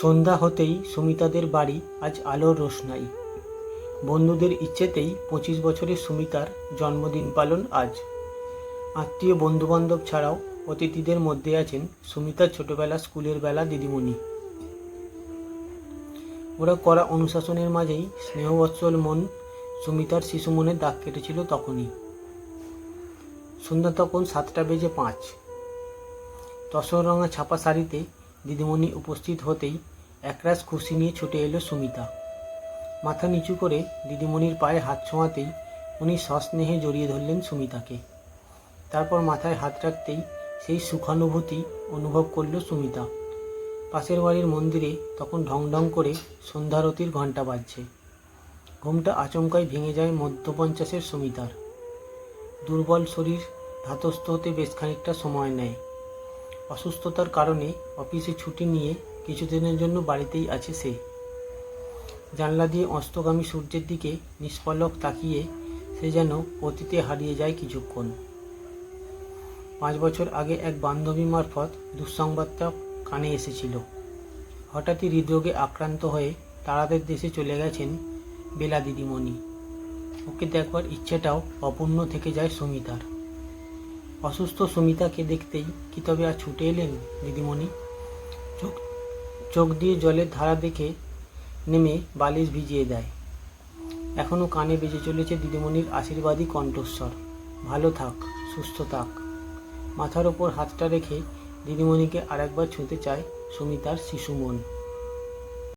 সন্ধ্যা হতেই সুমিতাদের বাড়ি আজ আলোর রোশনাই। বন্ধুদের ইচ্ছেতেই 25 বছরের সুমিতার জন্মদিন পালন আজ। আত্মীয় বন্ধুবান্ধব ছাড়াও অতিথিদের মধ্যে আছেন সুমিতার ছোটবেলা স্কুলের বেলা দিদিমণি। ওরা করা অনুশাসনের মাঝেই স্নেহবৎসল মন সুমিতার শিশু মনে দাগ কেটেছিল তখনই। সন্ধ্যা তখন 7:05। তসর রঙা ছাপা শাড়িতে দিদিমণি উপস্থিত হতেই একরাশ খুশি নিয়ে ছুটে এলো সুমিতা। মাথা নিচু করে দিদিমণির পায়ে হাত ছোঁয়াতেই উনি সস্নেহে জড়িয়ে ধরলেন সুমিতাকে। তারপর মাথায় হাত রাখতেই সেই সুখানুভূতি অনুভব করল সুমিতা। পাশের বাড়ির মন্দিরে তখন ঢং ঢং করে সন্ধ্যারতির ঘণ্টা বাজছে। ঘুমটা আচমকাই ভেঙে যায় মধ্য-50-এর সুমিতার। দুর্বল শরীর ধাতস্থ হতে বেশ খানিকটা সময় নেয়। অসুস্থতার কারণে অফিসে ছুটি নিয়ে কিছুদিনের জন্য বাড়িতেই আছে সে। জানলা দিয়ে অস্তগামী সূর্যের দিকে নিষ্পলক তাকিয়ে সে যেন অতীতে হারিয়ে যায় কিছুক্ষণ। 5 বছর আগে এক বান্ধবী মারফত দুঃসংবাদটা কানে এসেছিল। হঠাৎই হৃদরোগে আক্রান্ত হয়ে তারাদের দেশে চলে গেছেন বেলা দিদিমণি। ওকে দেখবার ইচ্ছেটাও অপূর্ণ থেকে যায় সুমিতার। অসুস্থ সুমিতাকে দেখতেই কি তবে আর ছুটে এলেন দিদিমণি? চোখ দিয়ে জলের ধারা দেখে নেমে বালিশ ভিজিয়ে দেয়। এখনও কানে বেজে চলেছে দিদিমণির আশীর্বাদী কণ্ঠস্বর, ভালো থাক, সুস্থ থাক। মাথার ওপর হাতটা রেখে দিদিমণিকে আরেকবার ছুঁতে চায় সুমিতার শিশু মন।